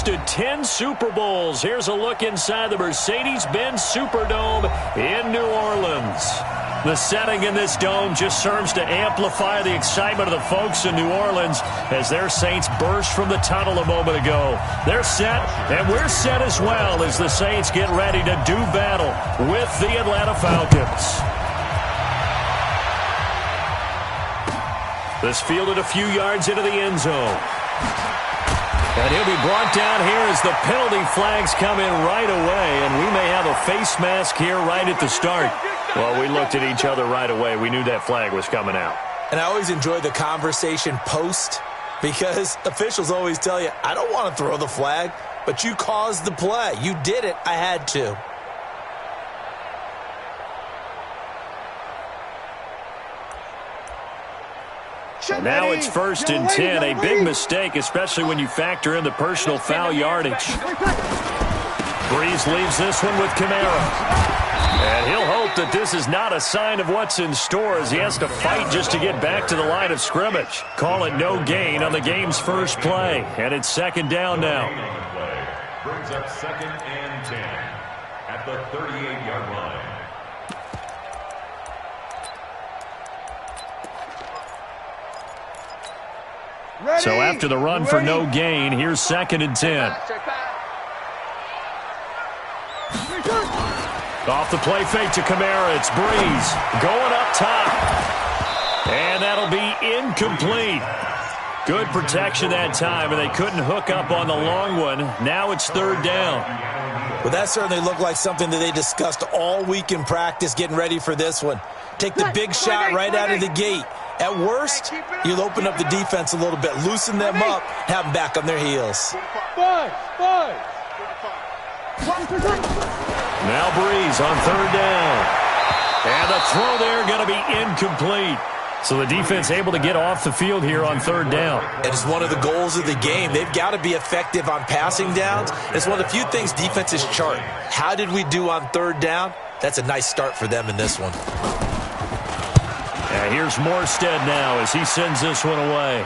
hosted 10 Super Bowls. Here's a look inside the Mercedes-Benz Superdome in New Orleans. The setting in this dome just serves to amplify the excitement of the folks in New Orleans as their Saints burst from the tunnel a moment ago. They're set, and we're set as well as the Saints get ready to do battle with the Atlanta Falcons. This fielded a few yards into the end zone. And he'll be brought down here as the penalty flags come in right away, and we may have a face mask here right at the start. Well, we looked at each other right away. We knew that flag was coming out. And I always enjoy the conversation post because officials always tell you, I don't want to throw the flag, but you caused the play. You did it. I had to. Now it's 1st and 10, a big mistake, especially when you factor in the personal foul yardage. Breeze leaves this one with Kamara. And he'll hope that this is not a sign of what's in store as he has to fight just to get back to the line of scrimmage. Call it no gain on the game's first play, and it's 2nd down now. Brings up 2nd and 10 at the 38-yard line. So after the run for no gain, here's 2nd and 10. Off the play fake to Kamara. It's Breeze going up top. And that'll be incomplete. Good protection that time, and they couldn't hook up on the long one. Now it's 3rd down. Well, that certainly looked like something that they discussed all week in practice getting ready for this one. Take the big shot right out of the gate. At worst, you'll open up the defense a little bit, loosen them up, have them back on their heels. Now Breeze on 3rd down. And the throw there going to be incomplete. So the defense able to get off the field here on 3rd down. It is one of the goals of the game. They've got to be effective on passing downs. It's one of the few things defenses chart. How did we do on 3rd down? That's a nice start for them in this one. And here's Morstead now as he sends this one away.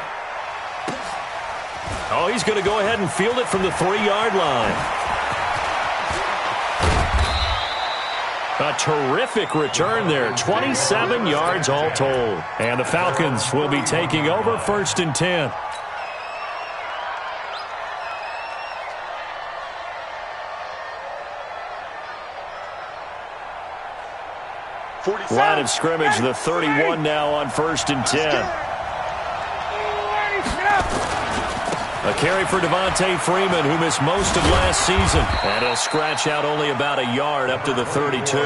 Oh, he's going to go ahead and field it from the 3-yard line. A terrific return there. 27 yards all told. And the Falcons will be taking over 1st and 10. Line of scrimmage, the 31 now on 1st and 10. A carry for Devontae Freeman, who missed most of last season. And he'll scratch out only about a yard up to the 32.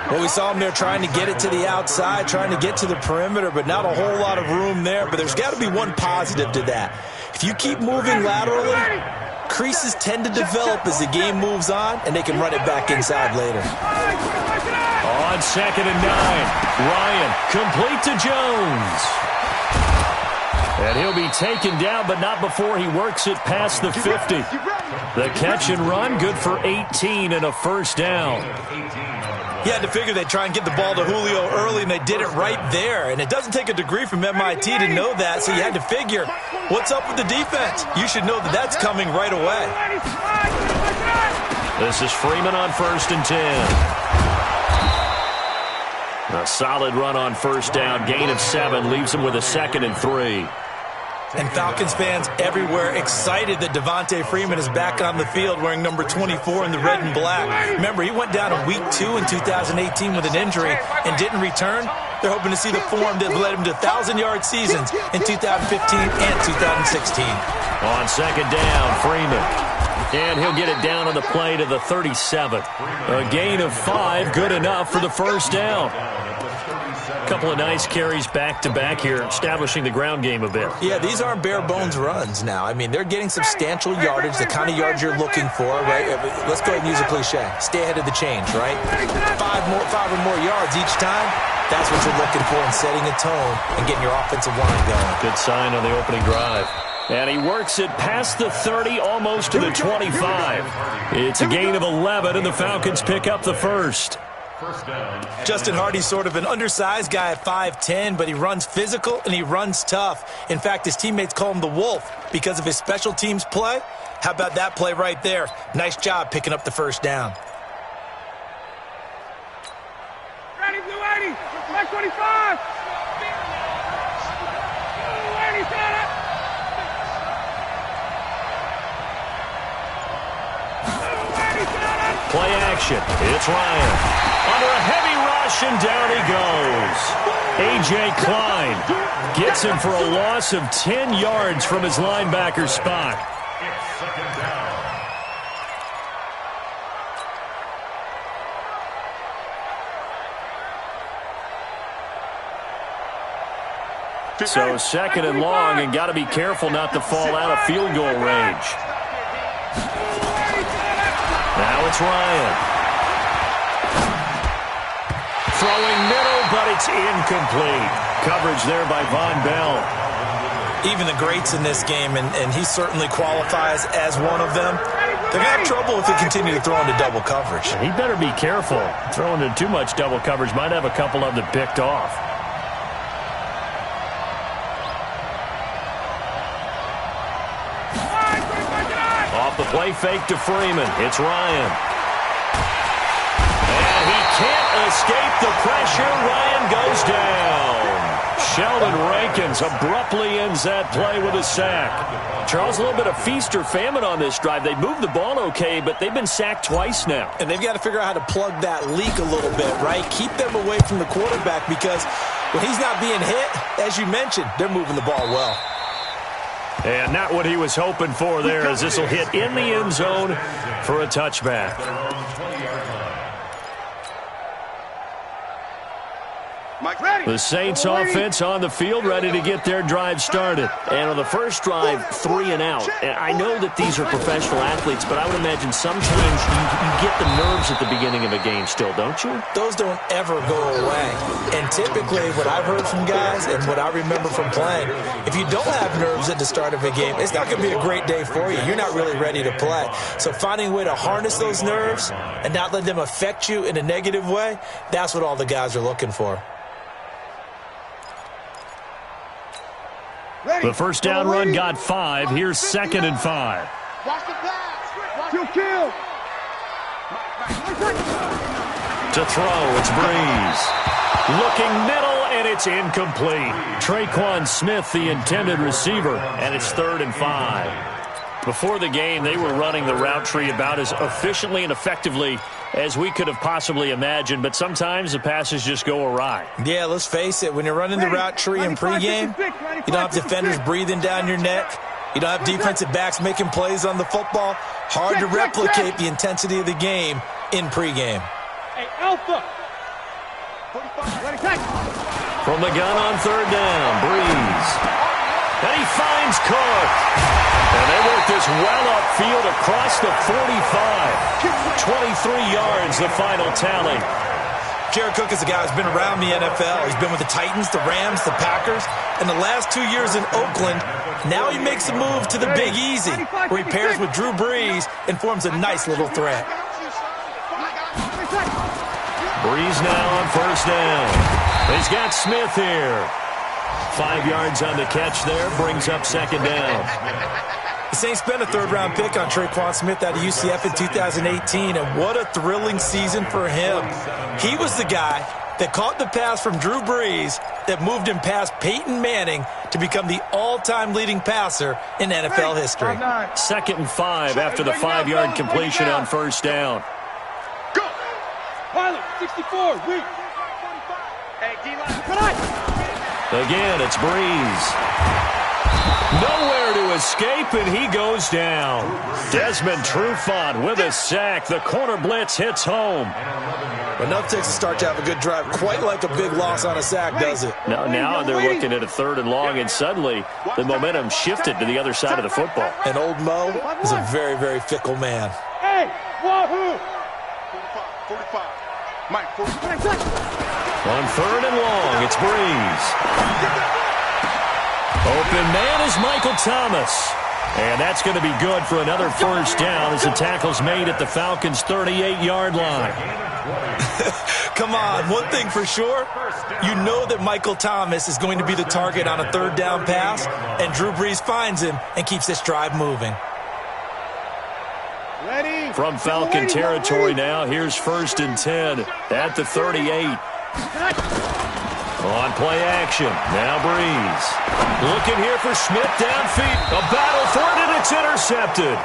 Well, we saw him there trying to get it to the outside, trying to get to the perimeter, but not a whole lot of room there. But there's got to be one positive to that. If you keep moving laterally, creases tend to develop as the game moves on, and they can run it back inside later. On 2nd and 9, Ryan complete to Jones. And he'll be taken down, but not before he works it past the 50. The catch and run, good for 18 and a 1st down. You had to figure they'd try and get the ball to Julio early, and they did it right there. And it doesn't take a degree from MIT to know that, so you had to figure, what's up with the defense? You should know that that's coming right away. This is Freeman on 1st and 10. A solid run on 1st down, gain of 7, leaves him with a 2nd and 3. And Falcons fans everywhere excited that Devontae Freeman is back on the field wearing number 24 in the red and black. Remember, he went down in week 2 in 2018 with an injury and didn't return. They're hoping to see the form that led him to 1,000-yard seasons in 2015 and 2016. On 2nd down, Freeman. And he'll get it down on the play to the 37. A gain of 5, good enough for the 1st down. A couple of nice carries back-to-back here, establishing the ground game a bit. Yeah, these aren't bare-bones runs now. I mean, they're getting substantial yardage, the kind of yards you're looking for, right? Let's go ahead and use a cliche. Stay ahead of the change, right? 5 or more yards each time, that's what you're looking for in setting a tone and getting your offensive line going. Good sign on the opening drive. And he works it past the 30, almost to the 25. It's a gain of 11, and the Falcons pick up the 1st. First down. Justin Hardy's sort of an undersized guy at 5'10", but he runs physical and he runs tough. In fact, his teammates call him the Wolf because of his special teams play. How about that play right there? Nice job picking up the first down. Ready, blue 80, black 25. Blue 80, got it. Play action. It's Ryan. Under a heavy rush, and down he goes. A.J. Klein gets him for a loss of 10 yards from his linebacker spot. It's second down. So second and long, and got to be careful not to fall out of field goal range. Now it's Ryan. Throwing middle, but it's incomplete. Coverage there by Von Bell. Even the greats in this game, and he certainly qualifies as one of them, they're going to have trouble if they continue to throw into double coverage. He better be careful. Throwing into too much double coverage might have a couple of them picked off. Off the play fake to Freeman. It's Ryan. And he can't escape the pressure. Ryan goes down. Sheldon Rankins abruptly ends that play with a sack. Charles, a little bit of feast or famine on this drive. They moved the ball okay, but they've been sacked twice now. And they've got to figure out how to plug that leak a little bit, right? Keep them away from the quarterback because when he's not being hit, as you mentioned, they're moving the ball well. And not what he was hoping for there, as this will hit in the end zone for a touchback. The Saints offense on the field, ready to get their drive started. And on the first drive, 3 and out. And I know that these are professional athletes, but I would imagine sometimes you get the nerves at the beginning of a game still, don't you? Those don't ever go away. And typically, what I've heard from guys and what I remember from playing, if you don't have nerves at the start of a game, it's not going to be a great day for you. You're not really ready to play. So finding a way to harness those nerves and not let them affect you in a negative way, that's what all the guys are looking for. The first down run got 5. Here's 2nd and 5. Watch the pass. Kill. To throw, it's Breeze. Looking middle, and it's incomplete. Traquan Smith, the intended receiver, and it's 3rd and 5. Before the game, they were running the route tree about as efficiently and effectively as we could have possibly imagined, but sometimes the passes just go awry. Yeah, let's face it. When you're running the route tree in pregame, you don't have defenders breathing down your neck. You don't have defensive backs making plays on the football. Hard to replicate the intensity of the game in pregame. Hey, Alpha. From the gun on 3rd down, Breeze. And he finds Cook. And they work this well upfield across the 45. 23 yards, the final tally. Jared Cook is a guy who's been around the NFL. He's been with the Titans, the Rams, the Packers, and the last 2 years in Oakland. Now he makes a move to the Big Easy, where he pairs with Drew Brees and forms a nice little threat. Brees now on 1st down. He's got Smith here. 5 yards on the catch there, brings up 2nd down. The Saints spent a 3rd-round pick on Traquan Smith out of UCF in 2018, and what a thrilling season for him. He was the guy that caught the pass from Drew Brees that moved him past Peyton Manning to become the all-time leading passer in NFL history. 2nd and 5 after the 5-yard completion on 1st down. Go. Pilot, 64, weak. Hey, D-line. Again, it's Breeze. Nowhere to escape, and he goes down. Desmond Trufant with a sack. The corner blitz hits home. Enough takes to start to have a good drive. Quite like a big loss on a sack, does it? Now they're looking at a 3rd and long, and suddenly the momentum shifted to the other side of the football. And old Mo is a very, very fickle man. Hey, wahoo! 45. Mike, 45. On 3rd and long, it's Breeze. Open man is Michael Thomas. And that's going to be good for another first down as the tackle's made at the Falcons' 38-yard line. Come on, one thing for sure, you know that Michael Thomas is going to be the target on a third down pass, and Drew Brees finds him and keeps this drive moving. From Falcon territory now, here's 1st and 10 at the 38. On play action, now Brees. Looking here for Smith downfield. A battle for it, and it's intercepted.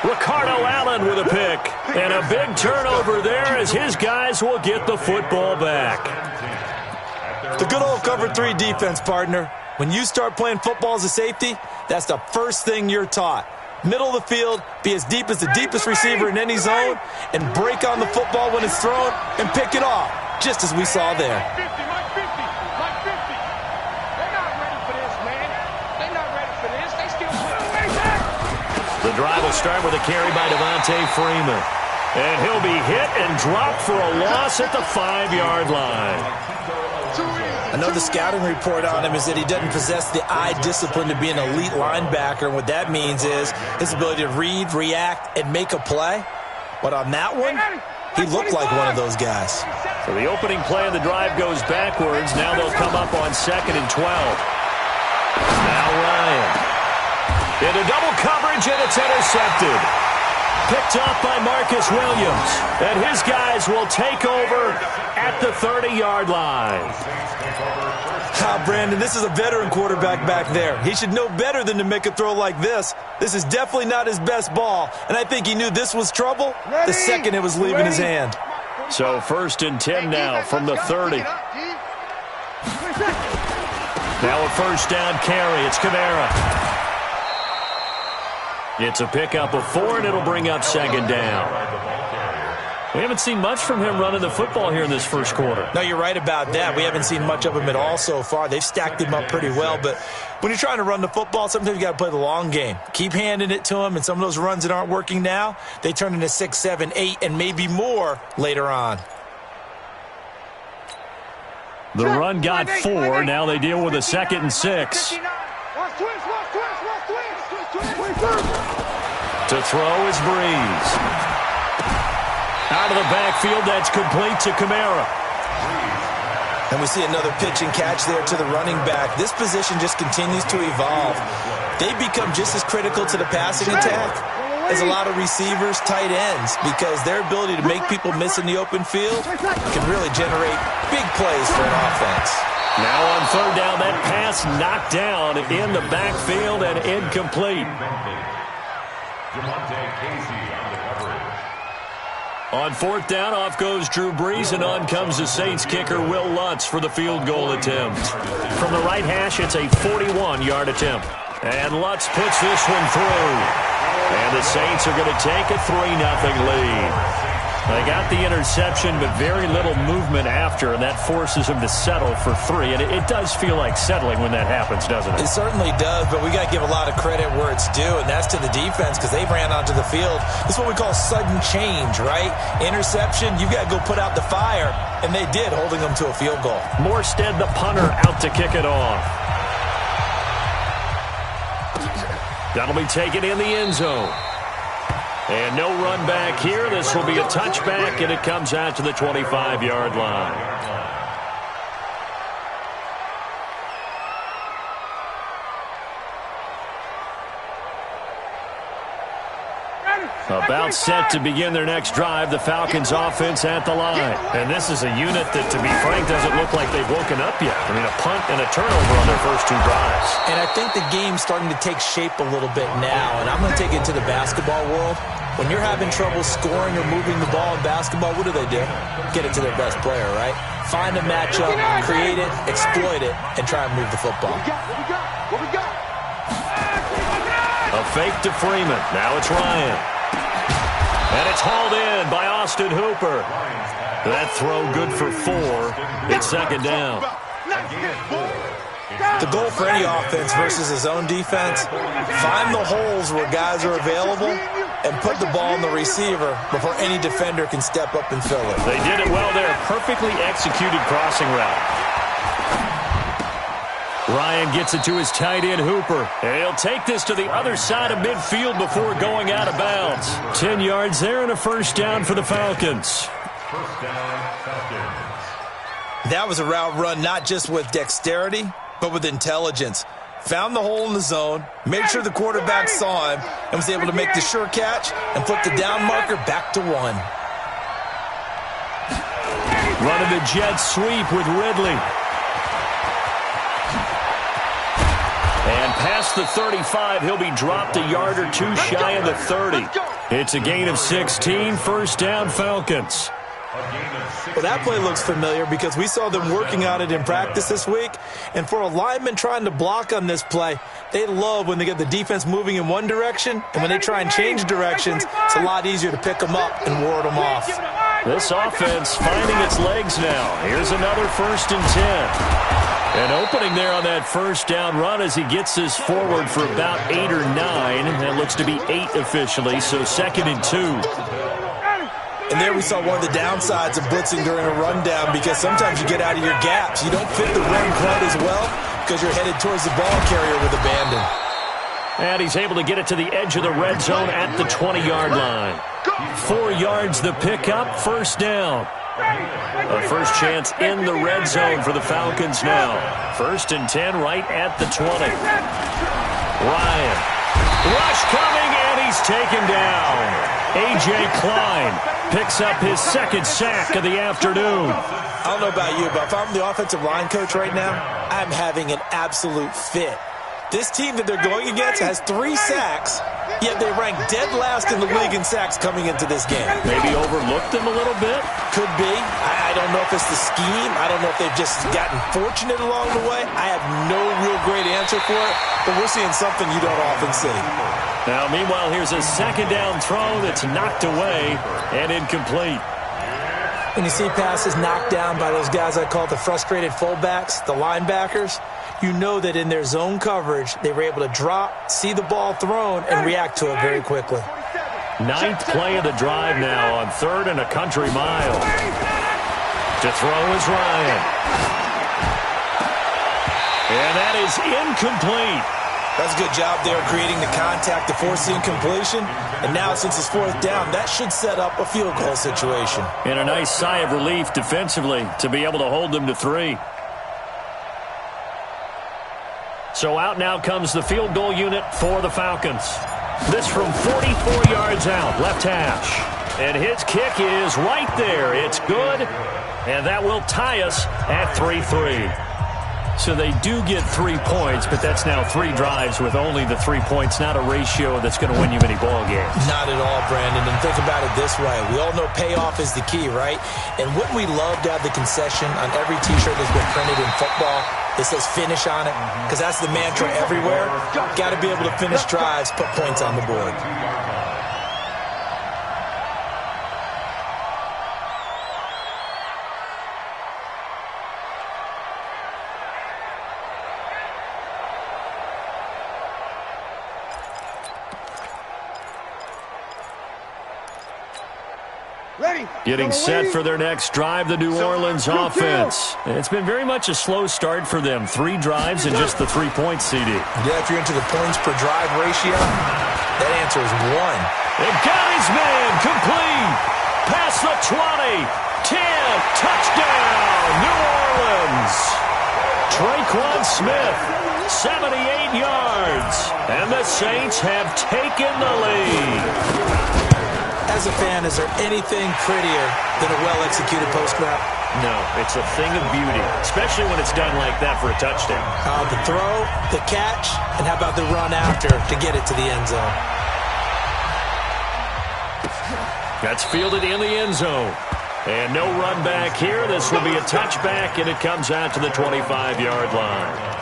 Ricardo Allen with a pick. And a big turnover there as his guys will get the football back. The good old cover 3 defense, partner. When you start playing football as a safety, that's the first thing you're taught. Middle of the field, be as deep as the deepest receiver in any zone, and break on the football when it's thrown and pick it off, just as we saw there. The drive will start with a carry by Devontae Freeman. And he'll be hit and dropped for a loss at the 5-yard line. I know the scouting report on him is that he doesn't possess the eye discipline to be an elite linebacker. And what that means is his ability to read, react, and make a play. But on that one, he looked like one of those guys. So the opening play of the drive goes backwards. Now they'll come up on 2nd and 12. Now Ryan. Into double coverage, and it's intercepted. Picked off by Marcus Williams. And his guys will take over at the 30-yard line. Brandon, this is a veteran quarterback back there. He should know better than to make a throw like this. This is definitely not his best ball, and I think he knew this was trouble the second it was leaving his hand. So 1st and 10 now from the 30. Now a first down carry. It's Kamara. It's a pickup of 4, and it'll bring up 2nd down. We haven't seen much from him running the football here in this first quarter. No, you're right about that. We haven't seen much of him at all so far. They've stacked him up pretty well, but when you're trying to run the football, sometimes you got to play the long game. Keep handing it to him, and some of those runs that aren't working now, they turn into 6, 7, 8, and maybe more later on. The run got 4. Now they deal with a 2nd and 6. To throw is Brees. Out of the backfield, that's complete to Kamara. And we see another pitch and catch there to the running back. This position just continues to evolve. They become just as critical to the passing attack as a lot of receivers, tight ends, because their ability to make people miss in the open field can really generate big plays for an offense. Now on 3rd down, that pass knocked down in the backfield and incomplete. On 4th down, off goes Drew Brees, and on comes the Saints kicker, Will Lutz, for the field goal attempt. From the right hash, it's a 41-yard attempt. And Lutz puts this one through. And the Saints are going to take a 3-0 lead. They got the interception, but very little movement after, and that forces them to settle for 3. And it does feel like settling when that happens, doesn't it? It certainly does, but we got to give a lot of credit where it's due, and that's to the defense because they ran onto the field. This is what we call sudden change, right? Interception, you got to go put out the fire, and they did, holding them to a field goal. Morstead, the punter, out to kick it off. That'll be taken in the end zone. And no run back here. This will be a touchback, and it comes out to the 25-yard line. About set to begin their next drive, the Falcons offense at the line. And this is a unit that, to be frank, doesn't look like they've woken up yet. I mean, a punt and a turnover on their first 2 drives. And I think the game's starting to take shape a little bit now, and I'm going to take it to the basketball world. When you're having trouble scoring or moving the ball in basketball, what do? Get it to their best player, right? Find a matchup, create it, exploit it, and try and move the football. What we got? A fake to Freeman. Now it's Ryan. And it's hauled in by Austin Hooper. That throw good for 4. It's 2nd down. The goal for any offense versus his own defense, find the holes where guys are available and put the ball in the receiver before any defender can step up and fill it. They did it well there. Perfectly executed crossing route. Ryan gets it to his tight end, Hooper. And he'll take this to the other side of midfield before going out of bounds. 10 yards there and a first down for the Falcons. First down, Falcons. That was a route run not just with dexterity, but with intelligence. Found the hole in the zone, made sure the quarterback saw him, and was able to make the sure catch and flip the down marker back to 1. Running the jet sweep with Ridley. And past the 35, he'll be dropped a yard or two shy of the 30. It's a gain of 16, first down Falcons. Well, that play looks familiar because we saw them working on it in practice this week. And for a lineman trying to block on this play, they love when they get the defense moving in one direction. And when they try and change directions, it's a lot easier to pick them up and ward them off. This offense finding its legs now. Here's another first and 10. An opening there on that first down run as he gets this forward for about 8 or 9. That looks to be 8 officially, so second and 2. And there we saw one of the downsides of blitzing during a rundown because sometimes you get out of your gaps. You don't fit the run quite as well because you're headed towards the ball carrier with abandon. And he's able to get it to the edge of the red zone at the 20-yard line. 4 yards the pickup, first down. A first chance in the red zone for the Falcons now. First and 10 right at the 20. Ryan. Rush coming, and he's taken down. A.J. Klein picks up his second sack of the afternoon. I don't know about you, but if I'm the offensive line coach right now, I'm having an absolute fit. This team that they're going against has 3 sacks, yet they rank dead last in the league in sacks coming into this game. Maybe overlooked them a little bit? Could be. I don't know if it's the scheme. I don't know if they've just gotten fortunate along the way. I have no real great answer for it, but we're seeing something you don't often see. Now, meanwhile, here's a second down throw that's knocked away and incomplete. When you see passes knocked down by those guys I call the frustrated fullbacks, the linebackers, you know that in their zone coverage, they were able to drop, see the ball thrown, and react to it very quickly. 9th play of the drive now on 3rd and a country mile. To throw is Ryan. And that is incomplete. That's a good job there creating the contact to force the incompletion. And now since it's 4th down, that should set up a field goal situation. And a nice sigh of relief defensively to be able to hold them to 3. So out now comes the field goal unit for the Falcons. This from 44 yards out, left hash. And his kick is right there. It's good. And that will tie us at 3-3. So they do get 3 points, but that's now 3 drives with only the 3 points, not a ratio that's going to win you many ball games. Not at all, Brandon. And think about it this way. We all know payoff is the key, right? And wouldn't we love to have the concession on every T-shirt that's been printed in football that says finish on it? Because that's the mantra everywhere. Got to be able to finish drives, put points on the board. Getting set for their next drive, the New Orleans offense. It's been very much a slow start for them. 3 drives and just the 3 points, CD. Yeah, if you're into the points per drive ratio, that answer is 1. They've got his man complete. Past the 20. 10. Touchdown, New Orleans. Traquan Smith, 78 yards. And the Saints have taken the lead. As a fan, is there anything prettier than a well-executed post route? No, it's a thing of beauty, especially when it's done like that for a touchdown. The throw, the catch, and how about the run after to get it to the end zone? That's fielded in the end zone. And no run back here. This will be a touchback, and it comes out to the 25-yard line.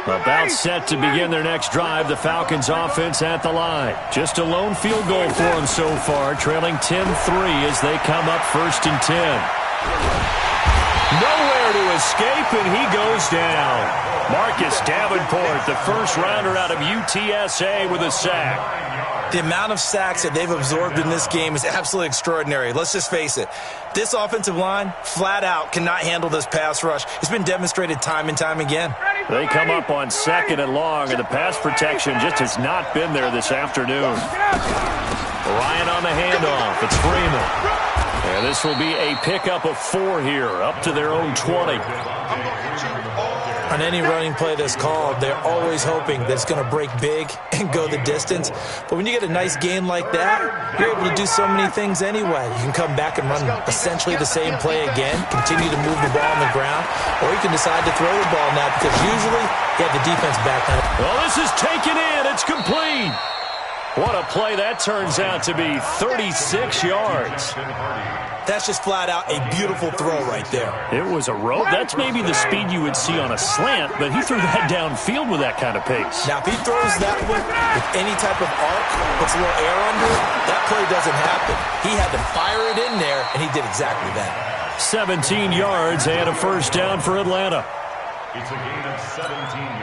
About set to begin their next drive, the Falcons offense at the line. Just a lone field goal for them so far, trailing 10-3 as they come up 1st and 10. Nowhere to escape, and he goes down. Marcus Davenport, the first rounder out of UTSA, with a sack. The amount of sacks that they've absorbed in this game is absolutely extraordinary. Let's just face it. This offensive line, flat out, cannot handle this pass rush. It's been demonstrated time and time again. They come up on 2nd and long, and the pass protection just has not been there this afternoon. Ryan on the handoff. It's Freeman. And this will be a pickup of 4 here, up to their own 20. On any running play that's called, they're always hoping that it's going to break big and go the distance. But when you get a nice gain like that, you're able to do so many things anyway. You can come back and run essentially the same play again, continue to move the ball on the ground, or you can decide to throw the ball now because usually you have the defense back on it. Well, this is taken in. It's complete. What a play that turns out to be, 36 yards. That's just flat out a beautiful throw right there. It was a rope. That's maybe the speed you would see on a slant, but he threw that downfield with that kind of pace. Now, if he throws that one with any type of arc, puts a little air under it, that play doesn't happen. He had to fire it in there, and he did exactly that. 17 yards and a first down for Atlanta. It's a gain of 17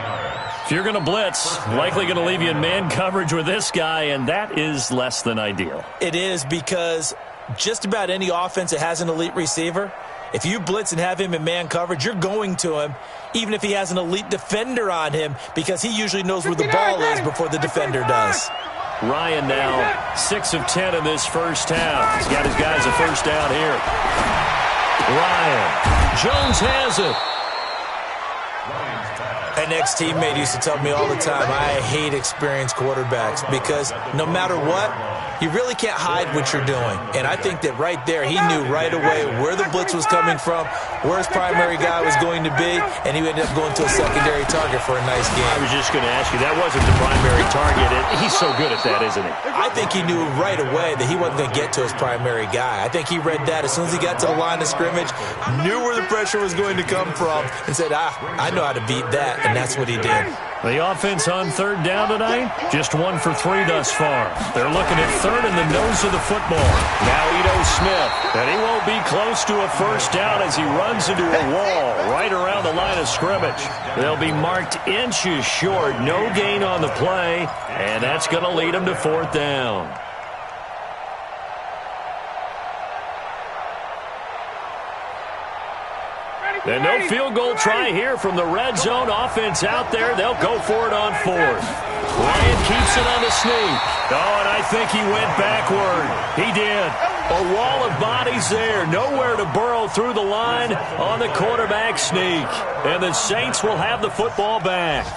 yards. If you're going to blitz, likely going to leave you in man coverage with this guy, and that is less than ideal. It is, because just about any offense that has an elite receiver, if you blitz and have him in man coverage, you're going to him, even if he has an elite defender on him, because he usually knows where the ball is before the defender does. Ryan now 6 of 10 in this first half. He's got his guys a first down here. Ryan. Jones has it. An ex-teammate used to tell me all the time, I hate experienced quarterbacks because no matter what, you really can't hide what you're doing. And I think that right there, he knew right away where the blitz was coming from, where his primary guy was going to be, and he ended up going to a secondary target for a nice game. I was just going to ask you, that wasn't the primary target. He's so good at that, isn't he? I think he knew right away that he wasn't going to get to his primary guy. I think he read that as soon as he got to the line of scrimmage, knew where the pressure was going to come from, and said, I know how to beat that, and that's what he did. The offense on 3rd down tonight, just 1 for 3 thus far. They're looking at 3rd in the nose of the football. Now Ito Smith, and he won't be close to a first down as he runs into a wall right around the line of scrimmage. They'll be marked inches short, no gain on the play, and that's going to lead them to 4th down. And no field goal try here from the red zone. Offense out there. They'll go for it on 4th. Ryan keeps it on the sneak. Oh, and I think he went backward. He did. A wall of bodies there. Nowhere to burrow through the line on the quarterback sneak. And the Saints will have the football back.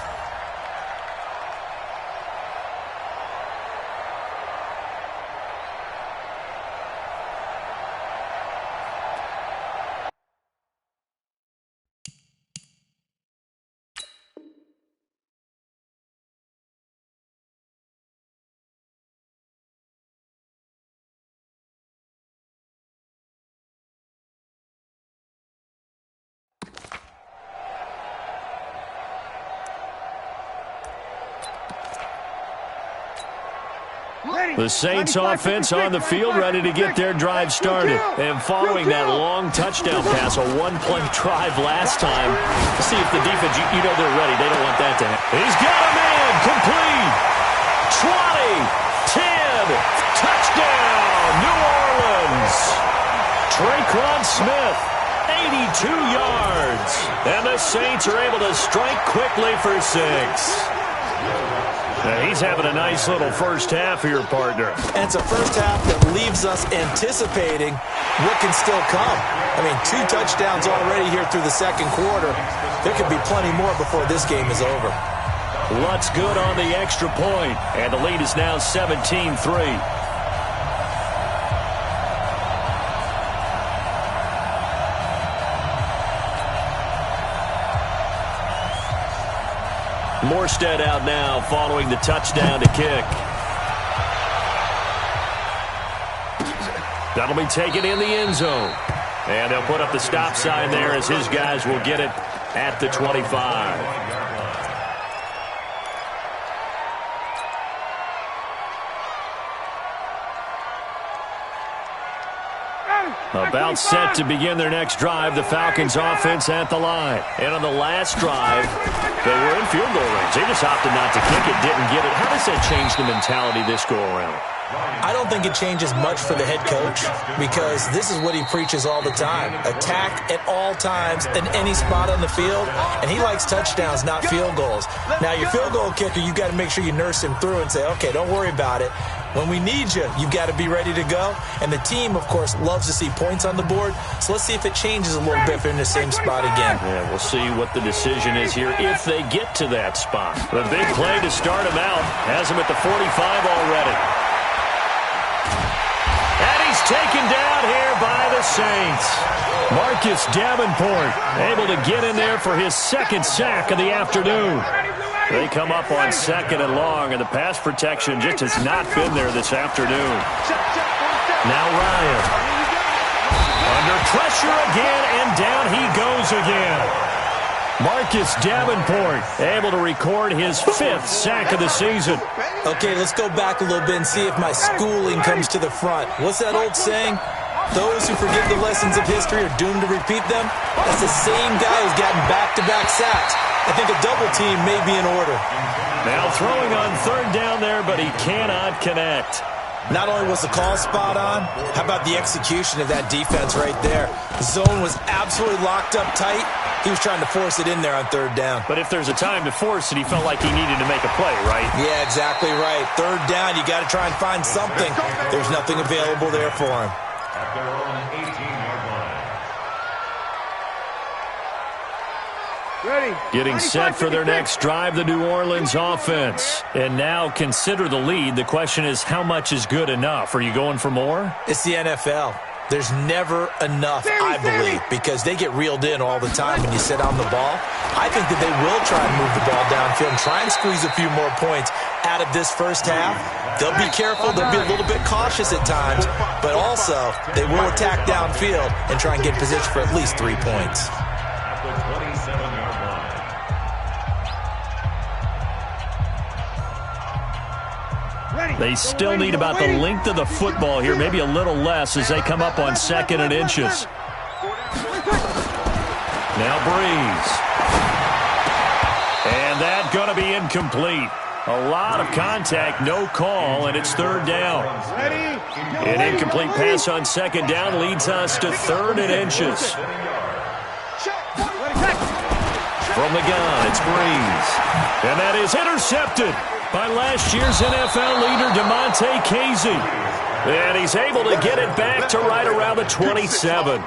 The Saints offense on the field, ready to get their drive started. And following that long touchdown pass, a one-play drive last time, see if the defense, you know they're ready. They don't want that to happen. He's got a man, complete. 20, 10, touchdown, New Orleans. Traquan Smith, 82 yards. And the Saints are able to strike quickly for 6. He's having a nice little first half here, partner. And it's a first half that leaves us anticipating what can still come. I mean, 2 touchdowns already here through the second quarter. There could be plenty more before this game is over. Lutz good on the extra point, and the lead is now 17-3. Morstead out now following the touchdown to kick. That'll be taken in the end zone. And they'll put up the stop sign there as his guys will get it at the 25. About set to begin their next drive, the Falcons offense at the line. And on the last drive, they were in field goal range. They just opted not to kick it, didn't get it. How does that change the mentality this go around? I don't think it changes much for the head coach because this is what he preaches all the time. Attack at all times in any spot on the field, and he likes touchdowns, not field goals. Now, your field goal kicker, you've got to make sure you nurse him through and say, okay, don't worry about it. When we need you, you've got to be ready to go. And the team, of course, loves to see points on the board. So let's see if it changes a little bit if they're in the same spot again. Yeah, we'll see what the decision is here if they get to that spot. The big play to start him out has him at the 45 already. And he's taken down here by the Saints. Marcus Davenport able to get in there for his second sack of the afternoon. They come up on 2nd and long, and the pass protection just has not been there this afternoon. Now Ryan. Under pressure again, and down he goes again. Marcus Davenport able to record his 5th sack of the season. Okay, let's go back a little bit and see if my schooling comes to the front. What's that old saying? Those who forget the lessons of history are doomed to repeat them. That's the same guy who's gotten back-to-back sacks. I think a double team may be in order. Now throwing on 3rd down there, but he cannot connect. Not only was the call spot on, how about the execution of that defense right there? The zone was absolutely locked up tight. He was trying to force it in there on 3rd down. But if there's a time to force it, he felt like he needed to make a play, right? Yeah, exactly right. 3rd down, you got to try and find something. There's nothing available there for him. At their own 18-yard line. Getting set for their next drive, the New Orleans offense. And now consider the lead. The question is, how much is good enough? Are you going for more? It's the NFL. There's never enough, I believe, because they get reeled in all the time when you sit on the ball. I think that they will try and move the ball downfield and try and squeeze a few more points out of this first half. They'll be careful. They'll be a little bit cautious at times, but also they will attack downfield and try and get position for at least 3 points. At the 27-yard line. They still need about the length of the football here, maybe a little less as they come up on 2nd and inches. Now Breeze. And that's going to be incomplete. A lot of contact, no call, and it's 3rd down. An incomplete pass on 2nd down leads us to 3rd and inches. From the gun, it's Breeze. And that is intercepted by last year's NFL leader, DeMonte Casey. And he's able to get it back to right around the 27.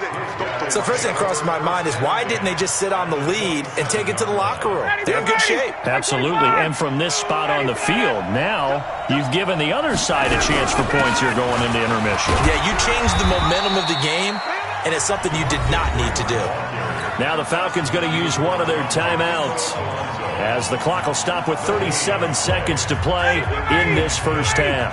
So first thing that crosses my mind is why didn't they just sit on the lead and take it to the locker room? They're in good shape. Absolutely, and from this spot on the field, now you've given the other side a chance for points here going into intermission. Yeah, you changed the momentum of the game, and it's something you did not need to do. Now the Falcons going to use one of their timeouts as the clock will stop with 37 seconds to play in this first half.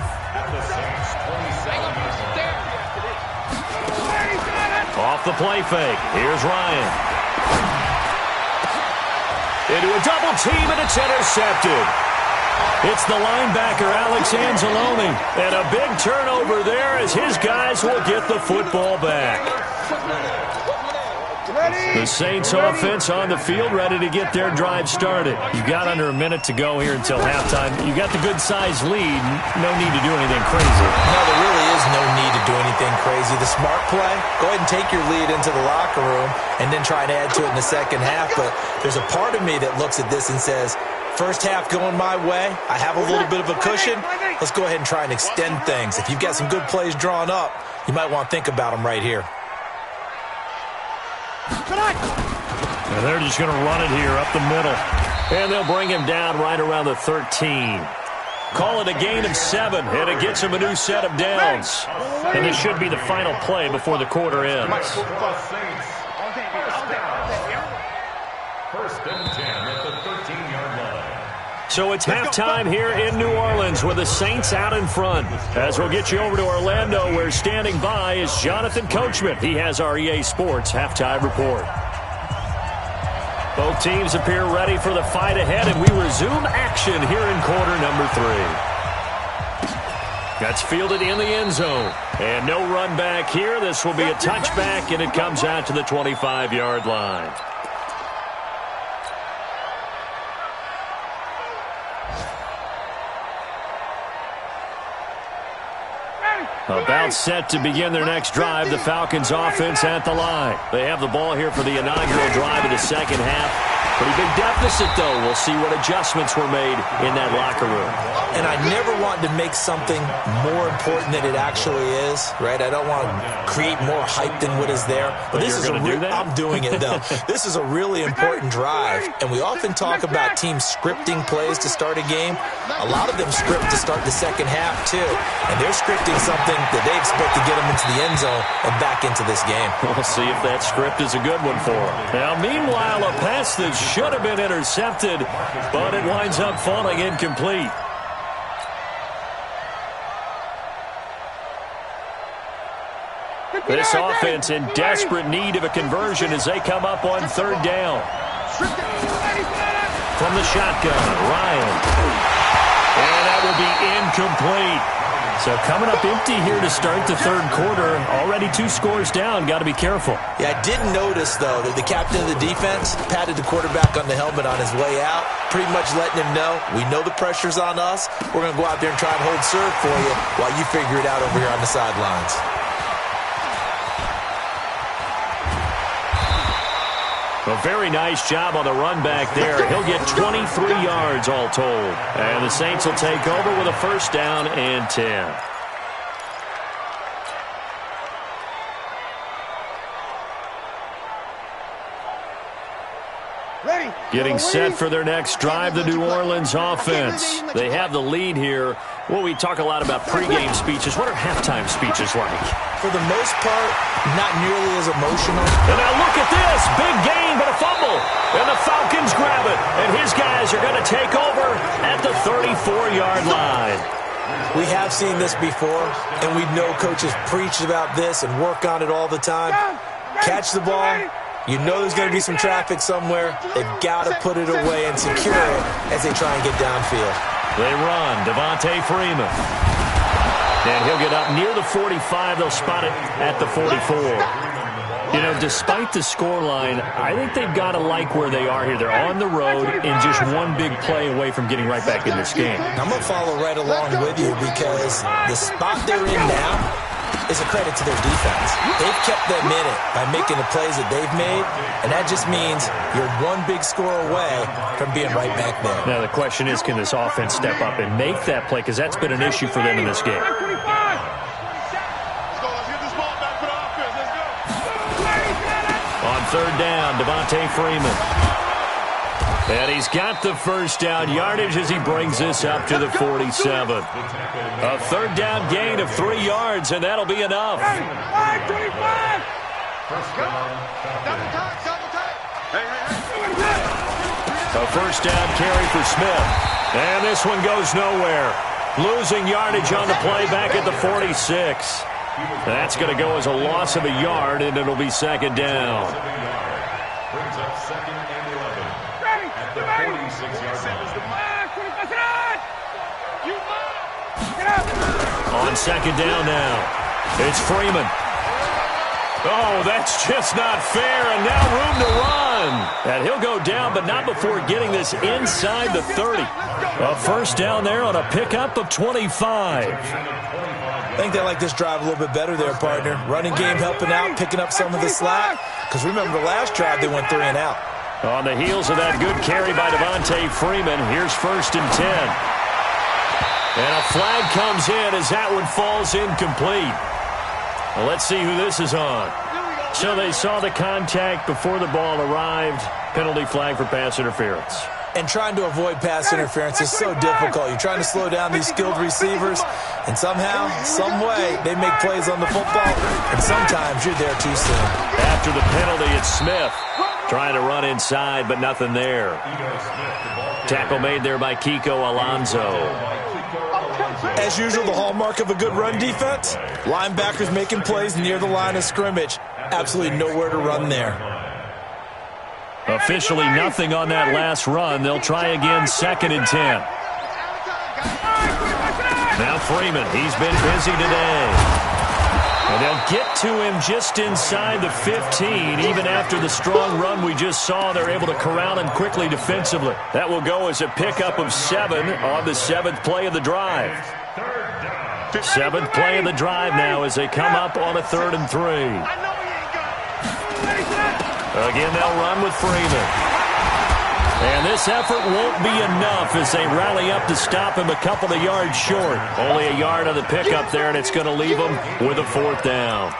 Off the play fake. Here's Ryan. Into a double team, and it's intercepted. It's the linebacker, Alex Anzalone. And a big turnover there as his guys will get the football back. The Saints offense on the field ready to get their drive started. You've got under a minute to go here until halftime. You've got the good-sized lead. No need to do anything crazy. No, there really is no need to do anything crazy. The smart play, go ahead and take your lead into the locker room and then try and add to it in the second half. But there's a part of me that looks at this and says, first half going my way, I have a little bit of a cushion. Let's go ahead and try and extend things. If you've got some good plays drawn up, you might want to think about them right here. And they're just going to run it here up the middle. And they'll bring him down right around the 13. Call it a gain of 7, and it gets him a new set of downs. And this should be the final play before the quarter ends. First and 10 at the 13-yard line. So it's halftime here in New Orleans with the Saints out in front. As we'll get you over to Orlando, where standing by is Jonathan Coachman. He has our EA Sports halftime report. Both teams appear ready for the fight ahead, and we resume action here in quarter number 3. That's fielded in the end zone. And no run back here. This will be a touchback, and it comes out to the 25-yard line. About set to begin their next drive, the Falcons offense at the line. They have the ball here for the inaugural drive of the second half. Pretty big deficit, though. We'll see what adjustments were made in that locker room. And I never want to make something more important than it actually is, right? I don't want to create more hype than what is there. But this is I'm doing it, though. This is a really important drive. And we often talk about teams scripting plays to start a game. A lot of them script to start the second half, too. And they're scripting something that they expect to get them into the end zone and back into this game. We'll see if that script is a good one for them. Now, meanwhile, a pass that should have been intercepted, but it winds up falling incomplete. This offense in desperate need of a conversion as they come up on third down. From the shotgun, Ryan. And that will be incomplete. So coming up empty here to start the third quarter. Already 2 scores down. Got to be careful. Yeah, I did notice, though, that the captain of the defense patted the quarterback on the helmet on his way out, pretty much letting him know, we know the pressure's on us. We're going to go out there and try and hold serve for you while you figure it out over here on the sidelines. A very nice job on the run back there. He'll get 23 yards all told. And the Saints will take over with a first down and 10. Getting set for their next drive, the New Orleans offense. They have the lead here. Well, we talk a lot about pregame speeches. What are halftime speeches like? For the most part, not nearly as emotional. And now look at this. Big gain, but a fumble. And the Falcons grab it. And his guys are going to take over at the 34-yard line. We have seen this before, and we know coaches preach about this and work on it all the time. Catch the ball. You know there's going to be some traffic somewhere. They've got to put it away and secure it as they try and get downfield. They run. Devontae Freeman. And he'll get up near the 45. They'll spot it at the 44. You know, despite the scoreline, I think they've got to like where they are here. They're on the road and just one big play away from getting right back in this game. I'm going to follow right along with you because the spot they're in now is a credit to their defense. They've kept them in it by making the plays that they've made, and that just means you're one big score away from being right back there. Now the question is, can this offense step up and make that play? Because that's been an issue for them in this game. On third down, Devontae Freeman. And he's got the first down yardage as he brings this up to the 47. A third down gain of 3 yards, and that'll be enough. A first down carry for Smith. And this one goes nowhere. Losing yardage on the play back at the 46. That's going to go as a loss of a yard, and it'll be second down. Brings up second and 11 at the 46-yard line. On second down now, it's Freeman. Oh, that's just not fair, and now room to run. And he'll go down, but not before getting this inside the 30. A first down there on a pickup of 25. I think they like this drive a little bit better there, partner. Running game helping out, picking up some of the slack. Because remember, the last drive they went 3 and out. On the heels of that good carry by Devontae Freeman, here's first and 10. And a flag comes in as that one falls incomplete. Well, let's see who this is on. So they saw the contact before the ball arrived. Penalty flag for pass interference. And trying to avoid pass interference is so difficult. You're trying to slow down these skilled receivers, and somehow, some way, they make plays on the football, and sometimes you're there too soon. After the penalty, it's Smith trying to run inside, but nothing there. Tackle made there by Kiko Alonso. As usual, the hallmark of a good run defense, linebackers making plays near the line of scrimmage. Absolutely nowhere to run there. Officially nothing on that last run. They'll try again, second and 10. Now Freeman, he's been busy today. And they'll get to him just inside the 15. Even after the strong run we just saw, they're able to corral him quickly defensively. That will go as a pickup of 7 on the 7th play of the drive. 7th play of the drive now as they come up on a 3rd and 3. Again, they'll run with Freeman. And this effort won't be enough as they rally up to stop him a couple of yards short. Only a yard on the pickup there, and it's going to leave him with a 4th down.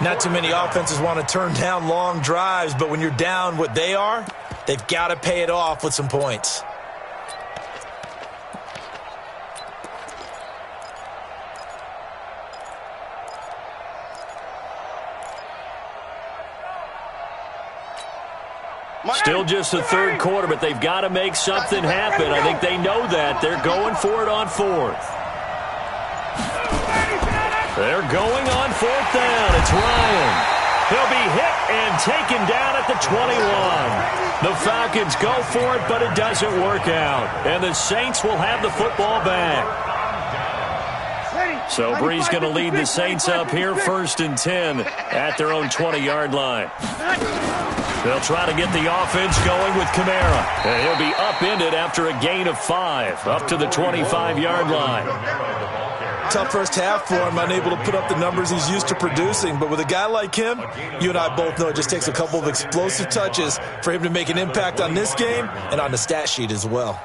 Not too many offenses want to turn down long drives, but when you're down what they are, they've got to pay it off with some points. Still just the 3rd quarter, but they've got to make something happen. I think they know that. They're going for it on 4th. They're going on 4th down. It's Ryan. He'll be hit and taken down at the 21. The Falcons go for it, but it doesn't work out. And the Saints will have the football back. So Bree's going to lead the Saints up here, 1st and 10 at their own 20-yard line. They'll try to get the offense going with Kamara. And he'll be upended after a gain of 5, up to the 25-yard line. Tough first half for him, unable to put up the numbers he's used to producing. But with a guy like him, you and I both know it just takes a couple of explosive touches for him to make an impact on this game and on the stat sheet as well.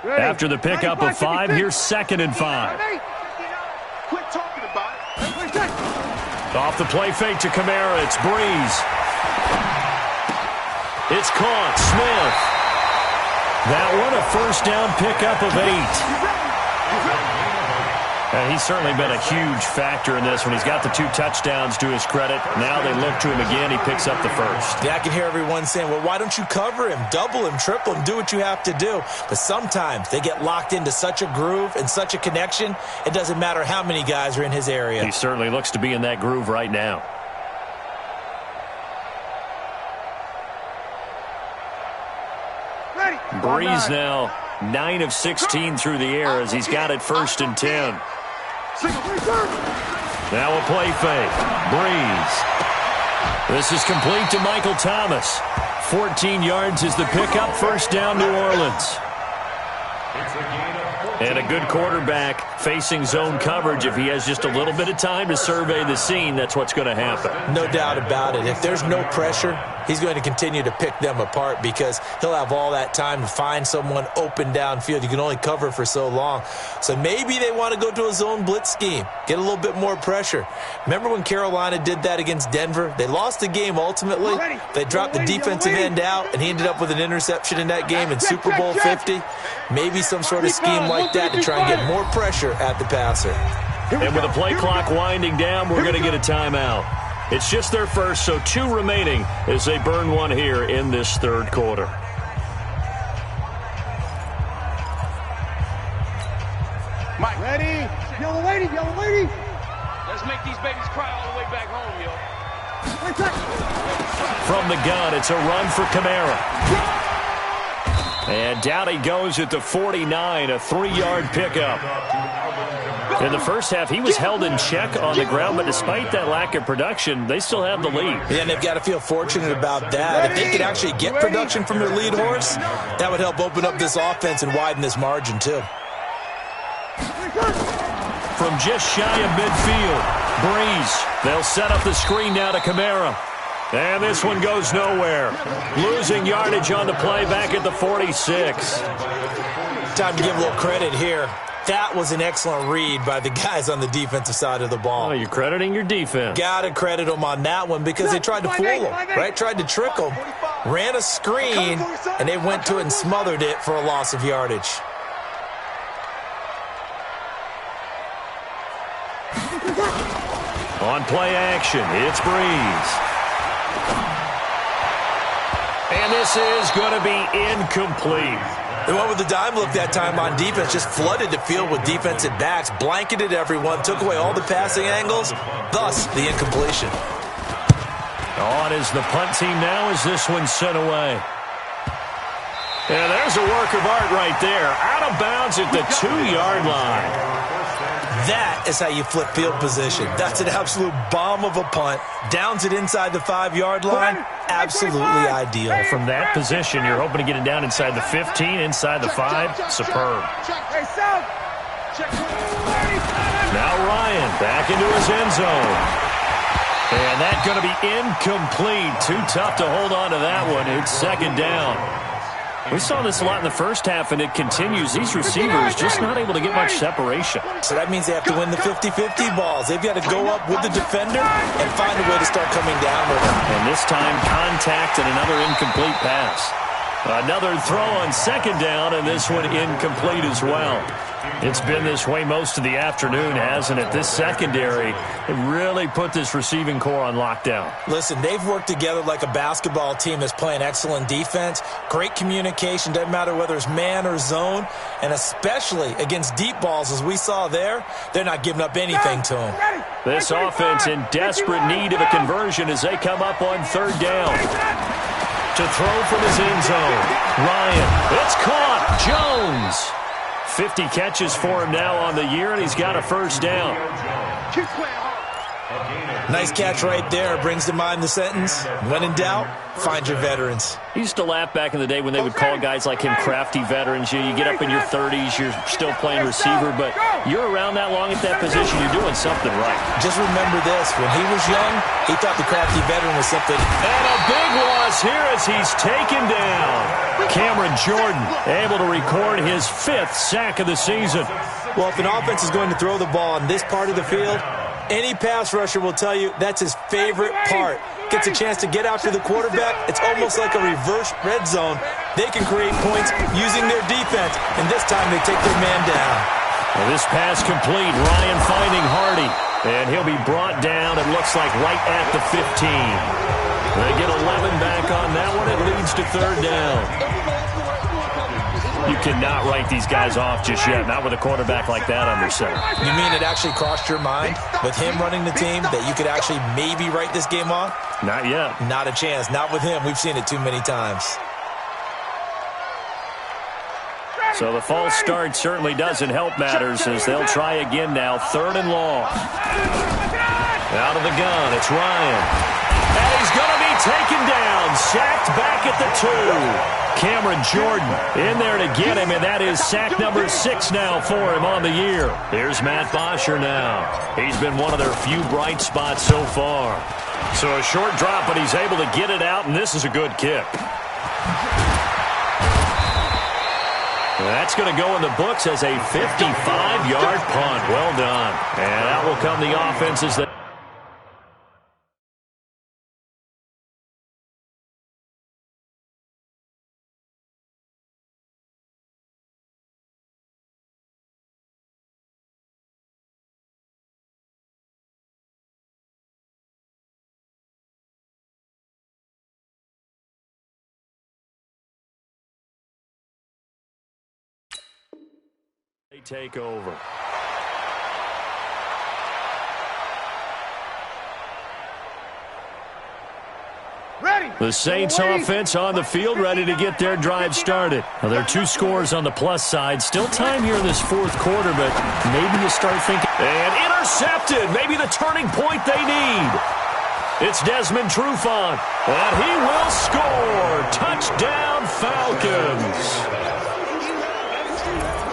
After the pickup of 5, here's 2nd and 5. Quit talking about it. Off the play fake to Kamara, it's Breeze. It's caught, Smith. That one a 1st down pickup of 8. And he's certainly been a huge factor in this when he's got the 2 touchdowns to his credit. Now they look to him again. He picks up the 1st. Yeah, I can hear everyone saying, well, why don't you cover him, double him, triple him, do what you have to do. But sometimes they get locked into such a groove and such a connection, it doesn't matter how many guys are in his area. He certainly looks to be in that groove right now. Breeze now 9 of 16 through the air as he's got it 1st and 10. Now a play fake. Breeze. This is complete to Michael Thomas. 14 yards is the pickup. 1st down, New Orleans. And a good quarterback facing zone coverage. If he has just a little bit of time to survey the scene, that's what's going to happen. No doubt about it. If there's no pressure, he's going to continue to pick them apart because he'll have all that time to find someone open downfield. You can only cover for so long. So maybe they want to go to a zone blitz scheme, get a little bit more pressure. Remember when Carolina did that against Denver? They lost the game ultimately. They dropped the defensive end out, and he ended up with an interception in that game in Super Bowl 50. Maybe some sort of scheme like that to try and get more pressure at the passer. And with the play clock winding down, we're going to get a timeout. It's just their first, so 2 remaining as they burn one here in this 3rd quarter. Mike, ready? Yellow lady, yellow lady. Let's make these babies cry all the way back home, yo. From the gun, it's a run for Kamara. And down he goes at the 49, a 3-yard pickup. In the first half, he was held in check on the ground, but despite that lack of production, they still have the lead. Yeah, and they've got to feel fortunate about that. If they could actually get production from their lead horse, that would help open up this offense and widen this margin, too. From just shy of midfield, Breeze. They'll set up the screen now to Kamara. And this one goes nowhere. Losing yardage on the play back at the 46. Time to give a little credit here. That was an excellent read by the guys on the defensive side of the ball. Oh, you're crediting your defense. Got to credit them on that one because they tried to fool them, right? Tried to trick them, ran a screen, and they went to it and smothered it for a loss of yardage. On play action, it's Breeze. And this is going to be incomplete. They went with the dime look that time on defense, just flooded the field with defensive backs, blanketed everyone, took away all the passing angles, thus the incompletion. On is the punt team now as this one's sent away. And there's a work of art right there. Out of bounds at the 2-yard line. That is how you flip field position. That's an absolute bomb of a punt. Downs it inside the 5-yard line. Absolutely ideal. From that position, you're hoping to get it down inside the 15, inside the 5. Superb. Now Ryan back into his end zone. And that's going to be incomplete. Too tough to hold on to that one. It's second down. We saw this a lot in the first half, and it continues. These receivers just not able to get much separation. So that means they have to win the 50-50 balls. They've got to go up with the defender and find a way to start coming down with him. And this time, contact and another incomplete pass. Another throw on second down, and this one incomplete as well. It's been this way most of the afternoon, hasn't it? This secondary, it really put this receiving core on lockdown. Listen, they've worked together like a basketball team that's playing excellent defense. Great communication, doesn't matter whether it's man or zone. And especially against deep balls, as we saw there, they're not giving up anything to them. This offense in desperate need of a conversion as they come up on third down. To throw from his end zone. Ryan, it's caught. Jones. 50 catches for him now on the year, and he's got a first down. Nice catch right there. Brings to mind the sentence, when in doubt, find your veterans. He used to laugh back in the day when they would call guys like him crafty veterans. You get up in your 30s, you're still playing receiver, but you're around that long at that position, you're doing something right. Just remember this, when he was young, he thought the crafty veteran was something. And a big loss here as he's taken down. Cameron Jordan able to record his 5th sack of the season. Well, if an offense is going to throw the ball on this part of the field, any pass rusher will tell you that's his favorite part. Gets a chance to get after the quarterback. It's almost like a reverse red zone. They can create points using their defense, and this time they take their man down. Well, this pass complete. Ryan finding Hardy, and he'll be brought down, it looks like, right at the 15. They get 11 back on that one. It leads to third down. You cannot write these guys off just yet, not with a quarterback like that under center. You mean it actually crossed your mind with him running the team that you could actually maybe write this game off? Not yet. Not a chance. Not with him. We've seen it too many times. So the false start certainly doesn't help matters as they'll try again now. Third and long. Out of the gun, it's Ryan. And he's going to be taken down. Sacked back at the 2. Cameron Jordan in there to get him, and that is sack number 6 now for him on the year. Here's Matt Bosher now. He's been one of their few bright spots so far. So a short drop, but he's able to get it out, and this is a good kick. That's going to go in the books as a 55-yard punt. Well done. And out will come the offenses that... They take over. The Saints offense on the field, ready to get their drive started. Now, there are 2 scores on the plus side. Still time here in this 4th quarter, but maybe you start thinking. And intercepted. Maybe the turning point they need. It's Desmond Trufant, and he will score. Touchdown, Falcons.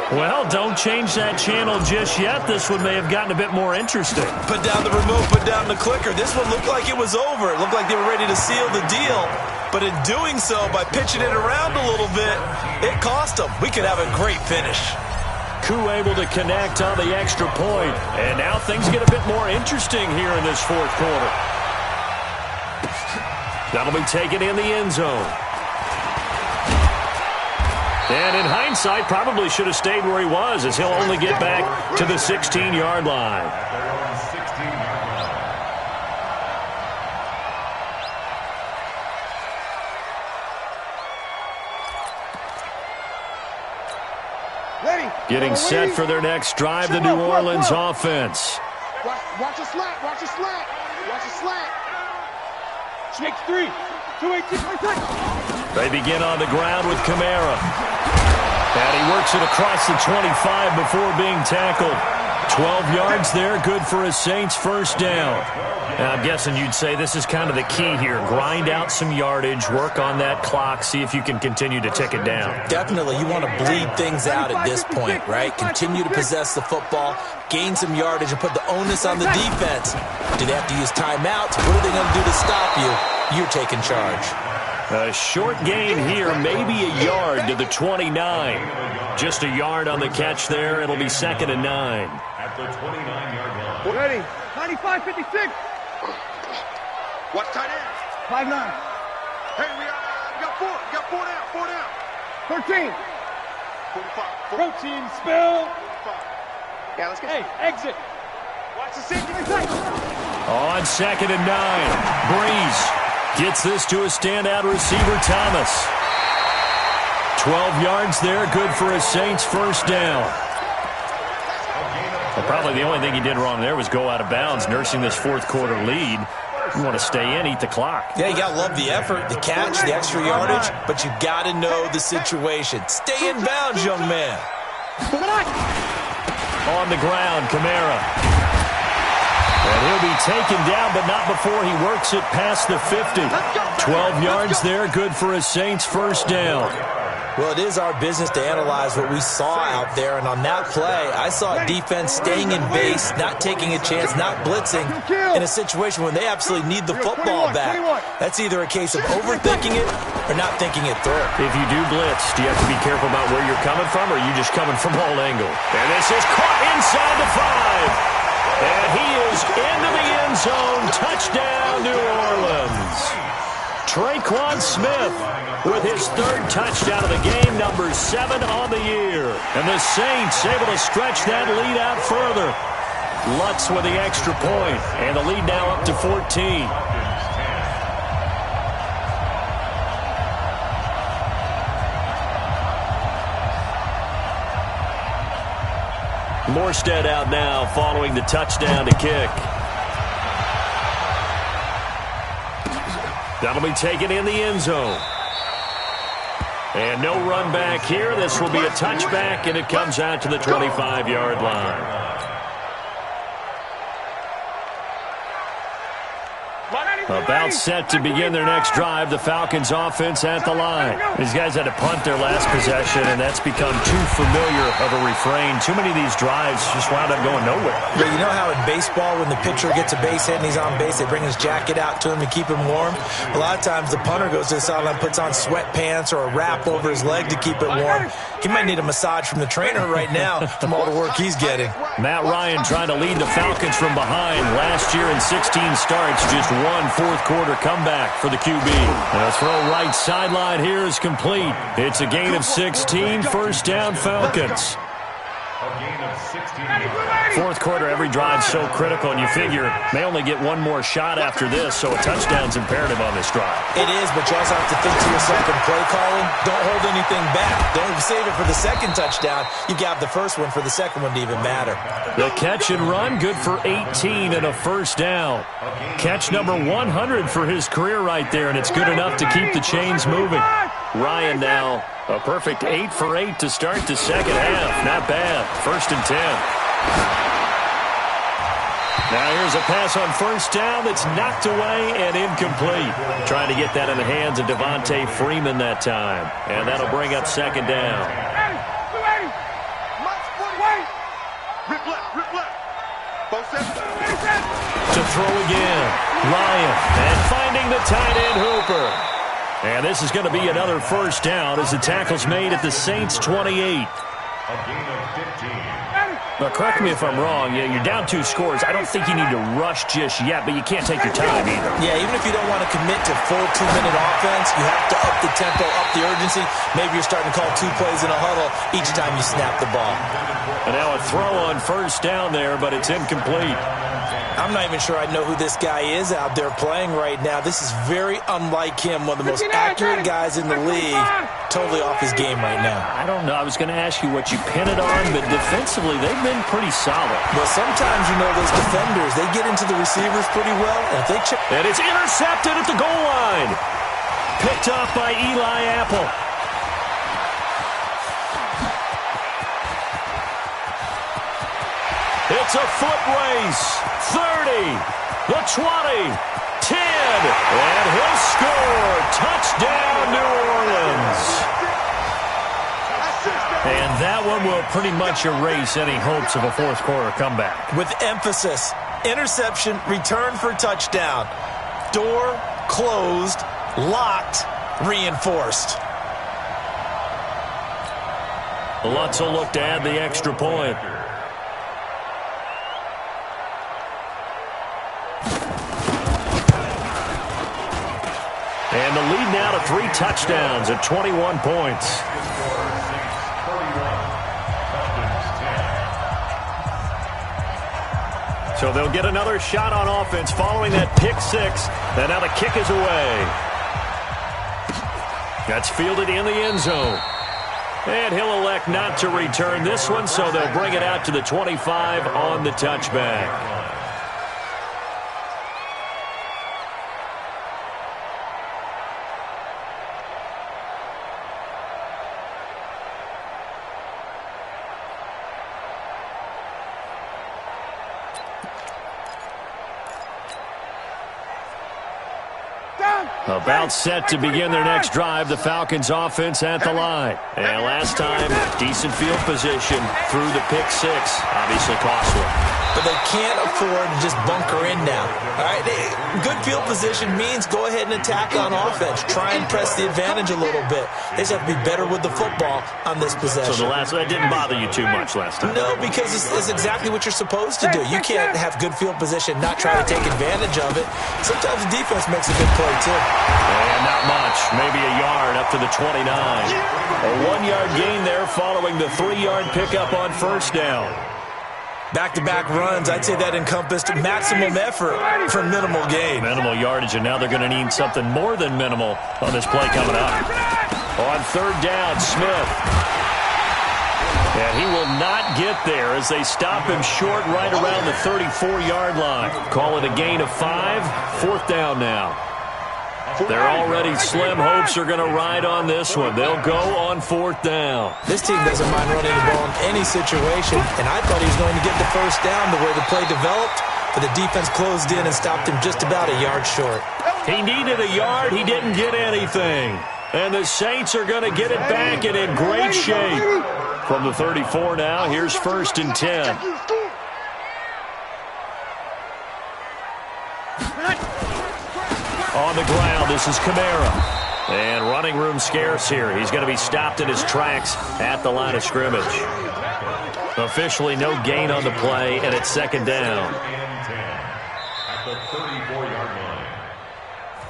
Well, don't change that channel just yet. This one may have gotten a bit more interesting. Put down the remote, put down the clicker. This one looked like it was over. It looked like they were ready to seal the deal. But in doing so, by pitching it around a little bit, it cost them. We could have a great finish. Koo able to connect on the extra point. And now things get a bit more interesting here in this 4th quarter. That'll be taken in the end zone. And in hindsight, probably should have stayed where he was, as he'll only get back to the 16-yard line. Getting set for their next drive, the New Orleans offense. Watch a slant, watch a slant, watch a slant. Makes 3. 2-18. They begin on the ground with Kamara. And he works it across the 25 before being tackled. 12 yards there, good for a Saints first down. Now, I'm guessing you'd say this is kind of the key here. Grind out some yardage, work on that clock, see if you can continue to tick it down. Definitely, you want to bleed things out at this point, right? Continue to possess the football, gain some yardage, and put the onus on the defense. Do they have to use timeouts? What are they going to do to stop you? You're taking charge. A short gain here, maybe a yard to the 29. Just a yard on the catch there. It'll be 2nd and 9. At the 29-yard line. Ready. 95-56. Watch tight end. 5-9. Hey, we got 4. We got 4 down. 4 down. 13. 45. Protein spill. 45. Yeah, let's get. Hey, exit. Watch the safety. On 2nd and 9. Breeze gets this to a standout receiver, Thomas. 12 yards there, good for a Saints first down. Well, probably the only thing he did wrong there was go out of bounds, nursing this fourth quarter lead. You want to stay in, eat the clock. Yeah, you got to love the effort, the catch, the extra yardage, but you got to know the situation. Stay in bounds, young man. On the ground, Kamara. And he'll be taken down, but not before he works it past the 50. 12 yards there, good for a Saints first down. Well, it is our business to analyze what we saw out there, and on that play, I saw defense staying in base, not taking a chance, not blitzing, in a situation when they absolutely need the football back. That's either a case of overthinking it or not thinking it through. If you do blitz, do you have to be careful about where you're coming from, or are you just coming from all angles? And this is caught inside the 5. And he is into the end zone. Touchdown, New Orleans. Traquan Smith with his 3rd touchdown of the game, number 7 on the year. And the Saints able to stretch that lead out further. Lutz with the extra point, and the lead now up to 14. Morstead out now following the touchdown to kick. That'll be taken in the end zone. And no run back here. This will be a touchback, and it comes out to the 25-yard line. About set to begin their next drive. The Falcons offense at the line. These guys had to punt their last possession, and that's become too familiar of a refrain. Too many of these drives just wound up going nowhere. Yeah, you know how in baseball when the pitcher gets a base hit and he's on base, they bring his jacket out to him to keep him warm? A lot of times the punter goes to the sideline, puts on sweatpants or a wrap over his leg to keep it warm. He might need a massage from the trainer right now from all the work he's getting. Matt Ryan trying to lead the Falcons from behind. Last year in 16 starts, just one fourth quarter comeback for the QB. And a throw right sideline here is complete. It's a gain of 16, first down Falcons. A gain of 16. Fourth quarter, every drive so critical, and you figure they only get one more shot after this, so a touchdown's imperative on this drive. It is, but you also have to think to yourself in play calling, don't hold anything back. Don't save it for the second touchdown. You got the first one for the second one to even matter. The catch and run, good for 18 and a first down. Catch number 100 for his career right there, and it's good enough to keep the chains moving. Ryan now, a perfect 8 for 8 to start the second half. Not bad. 1st and 10. Now here's a pass on first down that's knocked away and incomplete. Trying to get that in the hands of Devontae Freeman that time. And that'll bring up second down. Rip left. Both sets. To throw again. Ryan. And finding the tight end Hooper. And this is going to be another first down as the tackle's made at the Saints 28. A gain of 15. Now, correct me if I'm wrong. Yeah, you're down 2 scores. I don't think you need to rush just yet, but you can't take your time either. Yeah, even if you don't want to commit to full 2-minute offense, you have to up the tempo, up the urgency. Maybe you're starting to call 2 plays in a huddle each time you snap the ball. And now a throw on first down there, but it's incomplete. I'm not even sure I know who this guy is out there playing right now. This is very unlike him, one of the most accurate guys in the league. totally off his game right now. I don't know. I was going to ask you what you pin it on, but defensively, they've been pretty solid. Well, sometimes, those defenders, they get into the receivers pretty well, and if they chip... And it's intercepted at the goal line. Picked off by Eli Apple. It's a foot race. 30, the 20, 10, and he'll score. Touchdown, New Orleans. And that one will pretty much erase any hopes of a fourth quarter comeback. With emphasis, interception, return for touchdown. Door closed, locked, reinforced. Lutz will look to add the extra point. And the lead now to 3 touchdowns at 21 points. So they'll get another shot on offense following that pick 6. And now the kick is away. That's fielded in the end zone. And he'll elect not to return this one, so they'll bring it out to the 25 on the touchback. About set to begin their next drive, the Falcons offense at the line. And last time, decent field position through the pick 6. Obviously costly. But they can't afford to just bunker in now. All right, good field position means go ahead and attack on offense. Try and press the advantage a little bit. They just have to be better with the football on this possession. So that didn't bother you too much last time? No, because it's exactly what you're supposed to do. You can't have good field position, not try to take advantage of it. Sometimes the defense makes a good play, too. And not much. Maybe a yard up to the 29. A 1-yard gain there following the 3-yard pickup on first down. Back-to-back runs, I'd say that encompassed maximum effort for minimal gain. Minimal yardage, and now they're going to need something more than minimal on this play coming up. On third down, Smith. And he will not get there as they stop him short right around the 34-yard line. Call it a gain of 5. Fourth down now. They're already slim hopes are going to ride on this one. They'll go on fourth down. This team doesn't mind running the ball in any situation, and I thought he was going to get the first down the way the play developed, but the defense closed in and stopped him just about a yard short. He needed a yard. He didn't get anything. And the Saints are going to get it back and in great shape. From the 34 now, here's 1st and 10. On the ground, this is Kamara. And running room scarce here. He's going to be stopped in his tracks at the line of scrimmage. Officially no gain on the play, and it's second down.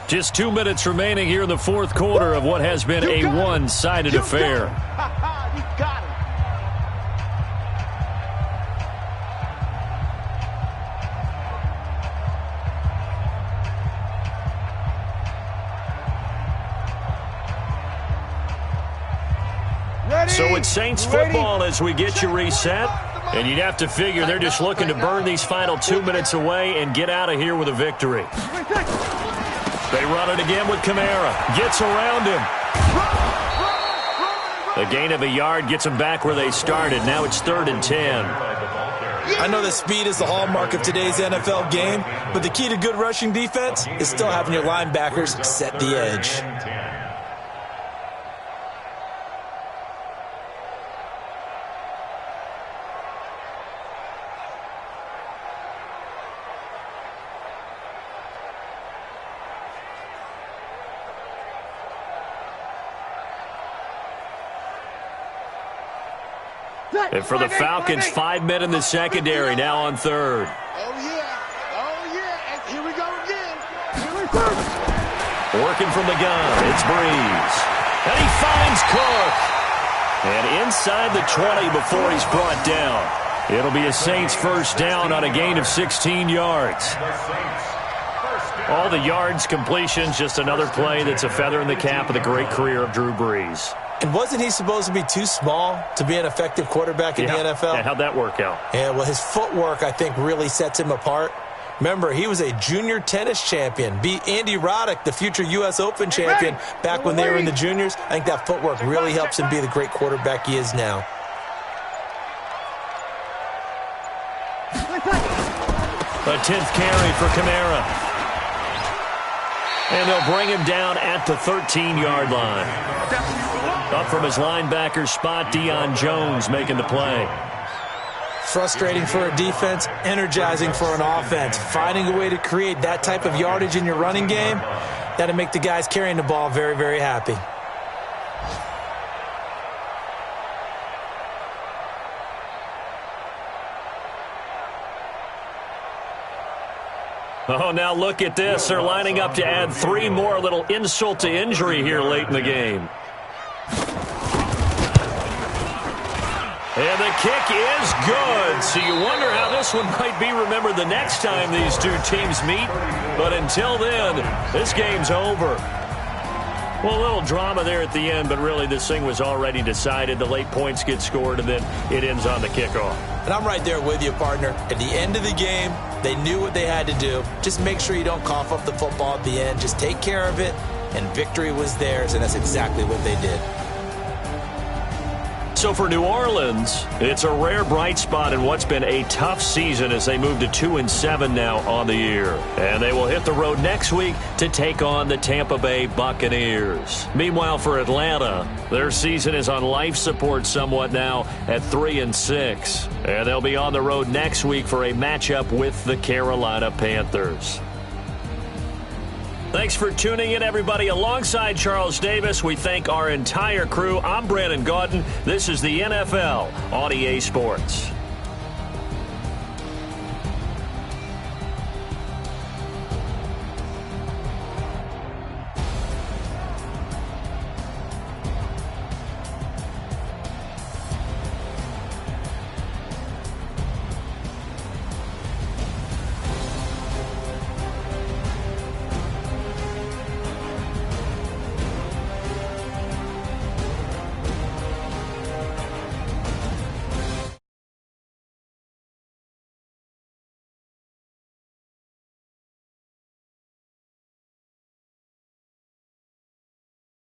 Just 2 minutes remaining here in the fourth quarter of what has been a one-sided affair. So it's Saints football as we get you reset. And you'd have to figure they're just looking to burn these final 2 minutes away and get out of here with a victory. They run it again with Kamara. Gets around him. A gain of a yard gets them back where they started. Now it's 3rd and 10. I know that speed is the hallmark of today's NFL game, but the key to good rushing defense is still having your linebackers set the edge. And for the Falcons, 5 men in the secondary, now on third. Oh, yeah. And here we go again. Working from the gun, it's Breeze. And he finds Cook. And inside the 20 before he's brought down. It'll be a Saints first down on a gain of 16 yards. All the yards, completions, just another play that's a feather in the cap of the great career of Drew Brees. And wasn't he supposed to be too small to be an effective quarterback in the NFL? Yeah, how'd that work out? Yeah, well, his footwork, I think, really sets him apart. Remember, he was a junior tennis champion, beat Andy Roddick, the future U.S. Open champion, back when they were in the juniors. I think that footwork really helps him be the great quarterback he is now. A 10th carry for Kamara. And they'll bring him down at the 13-yard line. Up from his linebacker spot, Deion Jones making the play. Frustrating for a defense, energizing for an offense. Finding a way to create that type of yardage in your running game, that'll make the guys carrying the ball very, very happy. Oh, now look at this. They're lining up to add 3 more, a little insult to injury here late in the game. And the kick is good. So you wonder how this one might be remembered the next time these two teams meet. But until then, this game's over. Well, a little drama there at the end, but really this thing was already decided. The late points get scored, and then it ends on the kickoff. And I'm right there with you, partner. At the end of the game, they knew what they had to do. Just make sure you don't cough up the football at the end. Just take care of it, and victory was theirs, and that's exactly what they did. So for New Orleans, it's a rare bright spot in what's been a tough season as they move to 2-7 now on the year. And they will hit the road next week to take on the Tampa Bay Buccaneers. Meanwhile, for Atlanta, their season is on life support somewhat now at 3-6. And they'll be on the road next week for a matchup with the Carolina Panthers. Thanks for tuning in, everybody. Alongside Charles Davis, we thank our entire crew. I'm Brandon Gaudin. This is the NFL on EA Sports.